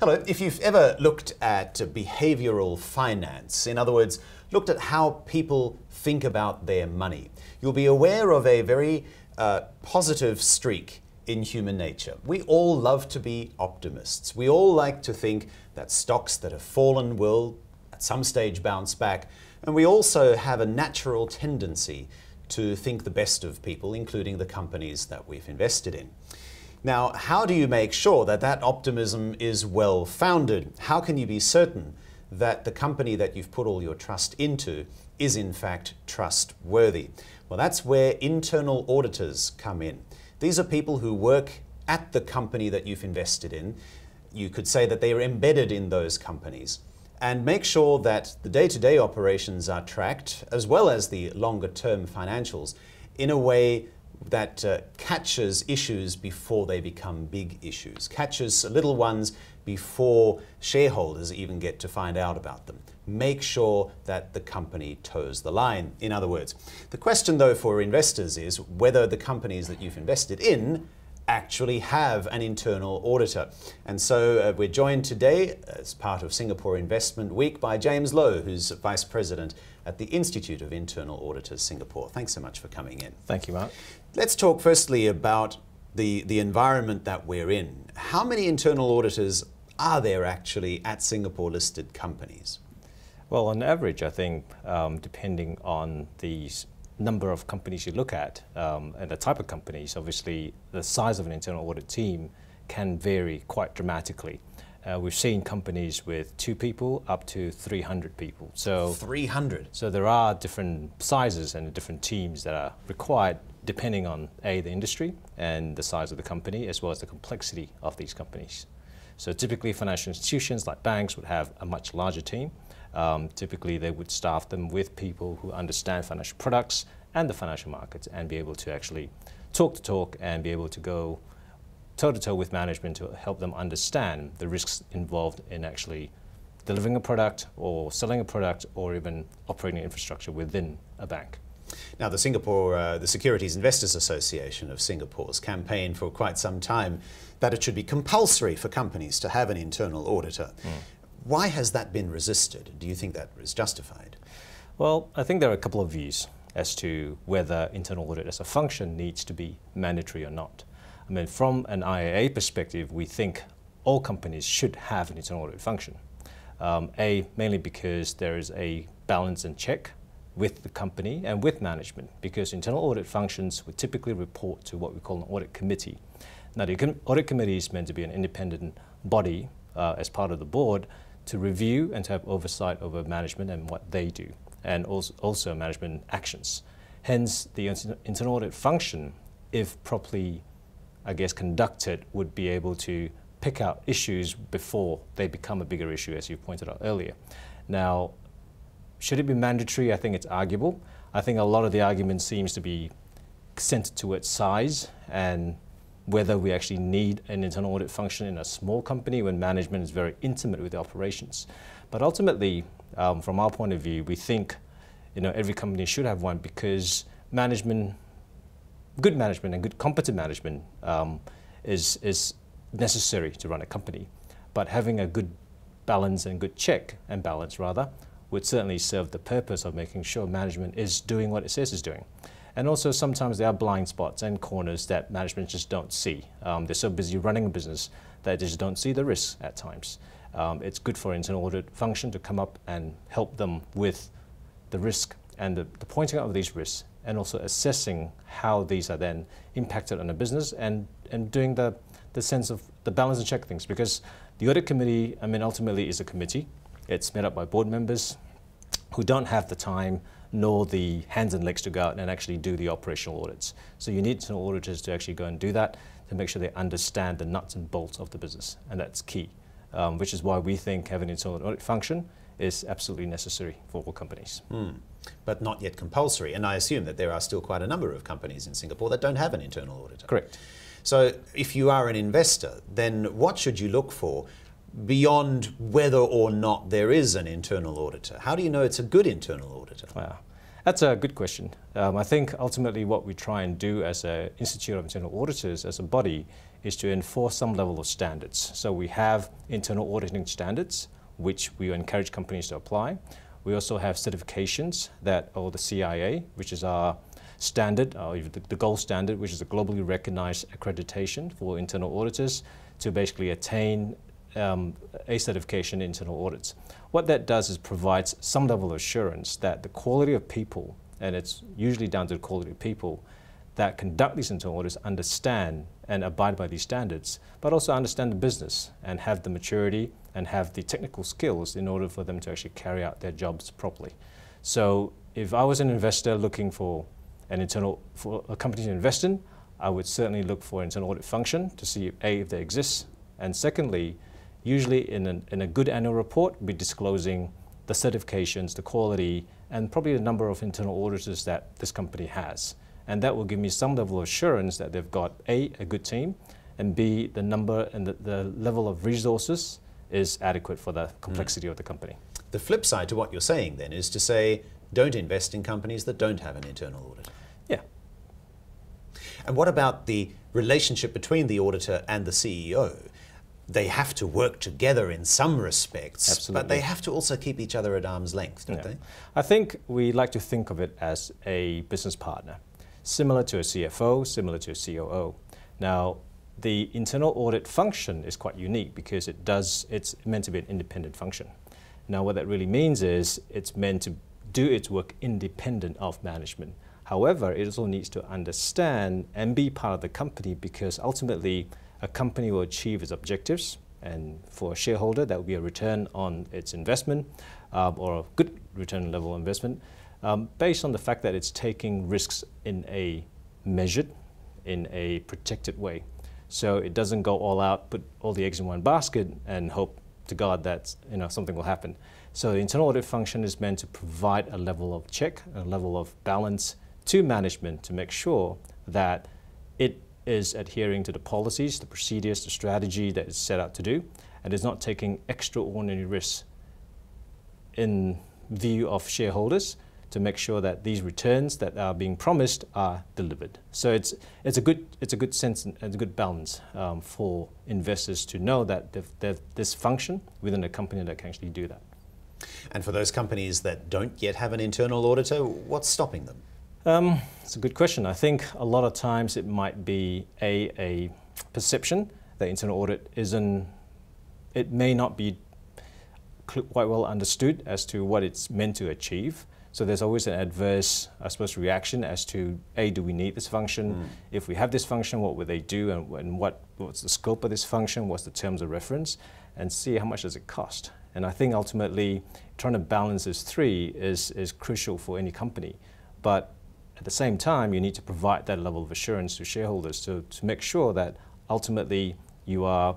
Hello. If you've ever looked at behavioral finance, in other words, looked at how people think about their money, you'll be aware of a very positive streak in human nature. We all love to be optimists. We all like to think that stocks that have fallen will at some stage bounce back. And we also have a natural tendency to think the best of people, including the companies that we've invested in. Now, how do you make sure that that optimism is well-founded? How can you be certain that the company that you've put all your trust into is in fact trustworthy? Well, that's where internal auditors come in. These are people who work at the company that you've invested in. You could say that they are embedded in those companies and make sure that the day-to-day operations are tracked, as well as the longer-term financials, in a way that catches issues before they become big issues, catches little ones before shareholders even get to find out about them. Make sure that the company toes the line, in other words. The question, though, for investors is whether the companies that you've invested in actually have an internal auditor. And so we're joined today as part of Singapore Investment Week by James Lowe, who's Vice President at the Institute of Internal Auditors, Singapore. Thanks so much for coming in. Thank you, Mark. Let's talk firstly about the environment that we're in. How many internal auditors are there actually at Singapore-listed companies? Well, on average, I think, depending on the number of companies you look at and the type of companies, obviously the size of an internal audit team can vary quite dramatically. We've seen companies with 2 people up to 300 people. So 300? So there are different sizes and different teams that are required depending on the industry and the size of the company, as well as the complexity of these companies. So typically financial institutions like banks would have a much larger team. Typically they would staff them with people who understand financial products and the financial markets and be able to actually talk the talk and be able to go toe-to-toe with management to help them understand the risks involved in actually delivering a product or selling a product or even operating infrastructure within a bank. Now, the Securities Investors Association of Singapore's campaigned for quite some time that it should be compulsory for companies to have an internal auditor. Why has that been resisted? Do you think that is justified? Well, I think there are a couple of views as to whether internal audit as a function needs to be mandatory or not. I mean, from an IAA perspective, we think all companies should have an internal audit function. Mainly because there is a balance and check with the company and with management, because internal audit functions would typically report to what we call an audit committee. Now, the audit committee is meant to be an independent body as part of the board to review and to have oversight over management and what they do, and also management actions. Hence, the internal audit function, if properly, I guess, conducted, would be able to pick out issues before they become a bigger issue, as you pointed out earlier. Now, should it be mandatory? I think it's arguable. I think a lot of the argument seems to be centered towards size and whether we actually need an internal audit function in a small company when management is very intimate with the operations. But ultimately, from our point of view, we think every company should have one, because good management and good competent management is necessary to run a company. But having a good balance and good check and balance rather would certainly serve the purpose of making sure management is doing what it says it's doing. And also sometimes there are blind spots and corners that management just don't see. They're so busy running a business that they just don't see the risks at times. It's good for internal audit function to come up and help them with the risk and the pointing out of these risks, and also assessing how these are then impacted on a business and doing the sense of the balance and check things. Because the audit committee, I mean, ultimately is a committee. It's made up by board members who don't have the time nor the hands and legs to go out and actually do the operational audits. So you need internal auditors to actually go and do that, to make sure they understand the nuts and bolts of the business, and that's key, which is why we think having an internal audit function is absolutely necessary for all companies. But not yet compulsory, and I assume that there are still quite a number of companies in Singapore that don't have an internal auditor. Correct. So if you are an investor, then what should you look for beyond whether or not there is an internal auditor? How do you know it's a good internal auditor? Wow. That's a good question. I think ultimately what we try and do as an Institute of Internal Auditors, as a body, is to enforce some level of standards. So we have internal auditing standards, which we encourage companies to apply. We also have certifications or the CIA, which is our standard, or the gold standard, which is a globally recognized accreditation for internal auditors to basically attain a certification in internal audits. What that does is provides some level of assurance that the quality of people, and it's usually down to the quality of people that conduct these internal audits, understand and abide by these standards, but also understand the business and have the maturity and have the technical skills in order for them to actually carry out their jobs properly. So if I was an investor looking for a company to invest in, I would certainly look for an internal audit function to see if they exist, and secondly, usually in a good annual report, we'll be disclosing the certifications, the quality, and probably the number of internal auditors that this company has. And that will give me some level of assurance that they've got A, a good team, and B, the number and the level of resources is adequate for the complexity of the company. The flip side to what you're saying then is to say, don't invest in companies that don't have an internal audit. Yeah. And what about the relationship between the auditor and the CEO? They have to work together in some respects, Absolutely. But they have to also keep each other at arm's length, don't they? I think we like to think of it as a business partner, similar to a CFO, similar to a COO. Now, the internal audit function is quite unique because it's meant to be an independent function. Now, what that really means is it's meant to do its work independent of management. However, it also needs to understand and be part of the company, because ultimately a company will achieve its objectives, and for a shareholder that will be a return on its investment or a good return level investment based on the fact that it's taking risks in a measured, in a protected way. So it doesn't go all out, put all the eggs in one basket and hope to God that something will happen. So the internal audit function is meant to provide a level of check, a level of balance to management to make sure that it is adhering to the policies, the procedures, the strategy that it's set out to do, and is not taking extraordinary risks in view of shareholders to make sure that these returns that are being promised are delivered. So it's a good sense and a good balance for investors to know that they've this function within a company that can actually do that. And for those companies that don't yet have an internal auditor, what's stopping them? It's a good question. I think a lot of times it might be a perception that internal audit it may not be quite well understood as to what it's meant to achieve. So there's always an adverse, I suppose, reaction as to, A, do we need this function? If we have this function, what would they do? And what's the scope of this function? What's the terms of reference? And C, how much does it cost? And I think ultimately trying to balance these three is crucial for any company. But at the same time, you need to provide that level of assurance to shareholders to make sure that ultimately you are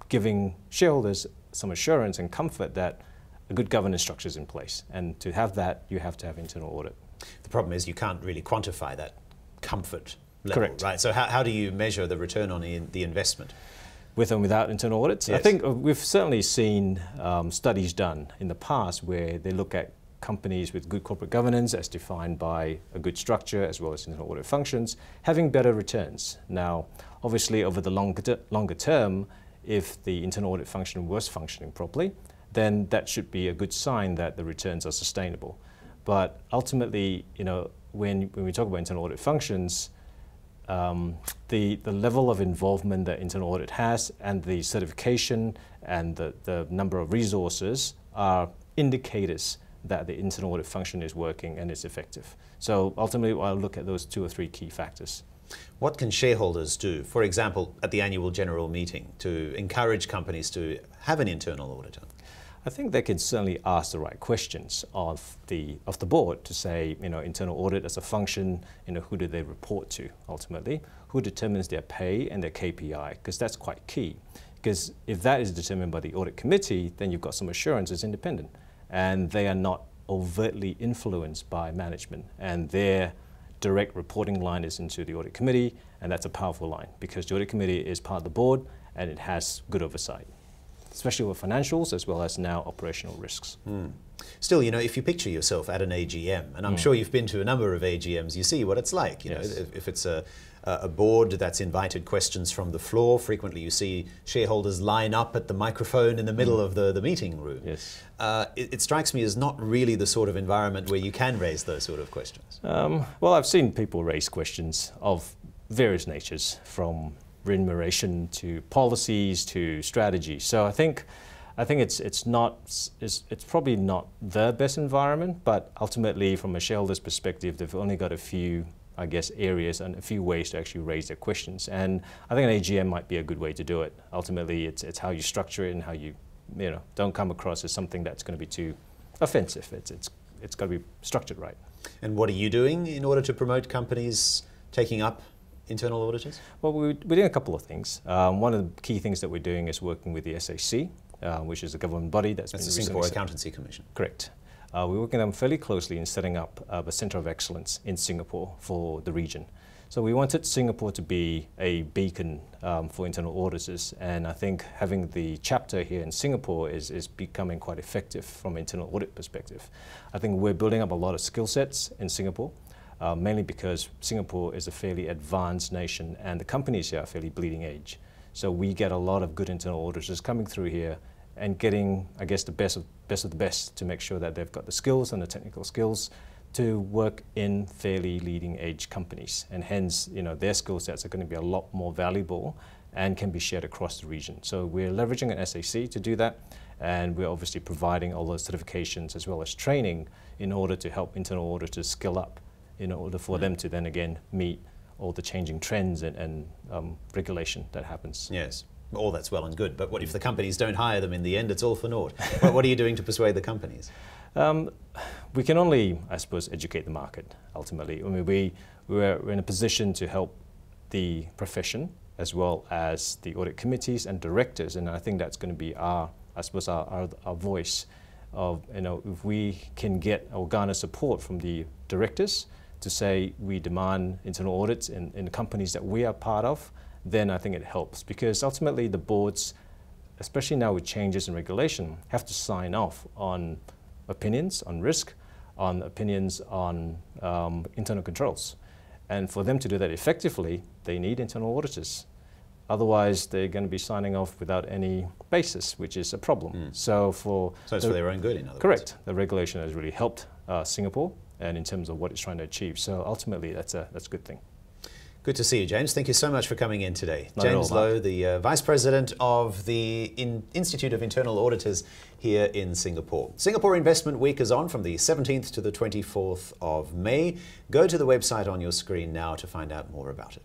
giving shareholders some assurance and comfort that a good governance structure is in place. And to have that, you have to have internal audit. The problem is you can't really quantify that comfort level, Correct. right? So how do you measure the return on the investment? With and without internal audits? Yes. I think we've certainly seen studies done in the past where they look at companies with good corporate governance as defined by a good structure as well as internal audit functions, having better returns. Now, obviously over the longer term, if the internal audit function was functioning properly, then that should be a good sign that the returns are sustainable. But ultimately, when we talk about internal audit functions, the level of involvement that internal audit has and the certification and the number of resources are indicators that the internal audit function is working and is effective. So ultimately, I'll look at those 2 or 3 key factors. What can shareholders do, for example, at the annual general meeting to encourage companies to have an internal auditor? I think they can certainly ask the right questions of the board to say, internal audit as a function, who do they report to ultimately? Who determines their pay and their KPI? Because that's quite key. Because if that is determined by the audit committee, then you've got some assurance it's independent. And they are not overtly influenced by management. And their direct reporting line is into the audit committee, and that's a powerful line because the audit committee is part of the board and it has good oversight. especially with financials as well as now operational risks. Still, you know, if you picture yourself at an AGM, and I'm sure you've been to a number of AGMs, you see what it's like. You know, if it's a board that's invited questions from the floor, frequently you see shareholders line up at the microphone in the middle of the meeting room. Yes. It strikes me as not really the sort of environment where you can raise those sort of questions. Well, I've seen people raise questions of various natures, from remuneration to policies to strategy. So I think it's probably not the best environment, but ultimately from a shareholder's perspective, they've only got a few, I guess, areas and a few ways to actually raise their questions. And I think an AGM might be a good way to do it. Ultimately, it's how you structure it and how you don't come across as something that's going to be too offensive. It's got to be structured right. And what are you doing in order to promote companies taking up internal auditors? Well, we're doing a couple of things. One of the key things that we're doing is working with the SAC, which is a government body that's been the Singapore Accountancy Commission. Correct. We're working with them fairly closely in setting up a Centre of Excellence in Singapore for the region. So we wanted Singapore to be a beacon for internal auditors, and I think having the chapter here in Singapore is becoming quite effective from an internal audit perspective. I think we're building up a lot of skill sets in Singapore, mainly because Singapore is a fairly advanced nation and the companies here are fairly bleeding edge. So we get a lot of good internal auditors coming through here and getting, I guess, the best of the best to make sure that they've got the skills and the technical skills to work in fairly leading edge companies. And hence, their skill sets are going to be a lot more valuable and can be shared across the region. So we're leveraging an SAC to do that, and we're obviously providing all those certifications as well as training in order to help internal auditors skill up in order for them to then again meet all the changing trends and regulation that happens. Yes. All that's well and good, but what if the companies don't hire them in the end? It's all for naught. What are you doing to persuade the companies? We can only, I suppose, educate the market, ultimately. I mean, we're in a position to help the profession as well as the audit committees and directors, and I think that's going to be our voice of, if we can get or garner support from the directors to say we demand internal audits in the companies that we are part of, then I think it helps, because ultimately the boards, especially now with changes in regulation, have to sign off on opinions on risk, on opinions on internal controls. And for them to do that effectively, they need internal auditors. Otherwise, they're going to be signing off without any basis, which is a problem. So it's for their own good, in other words. Correct. The regulation has really helped Singapore, and in terms of what it's trying to achieve. So ultimately, that's a good thing. Good to see you, James. Thank you so much for coming in today. James Lowe, the Vice President of the Institute of Internal Auditors here in Singapore. Singapore Investment Week is on from the 17th to the 24th of May. Go to the website on your screen now to find out more about it.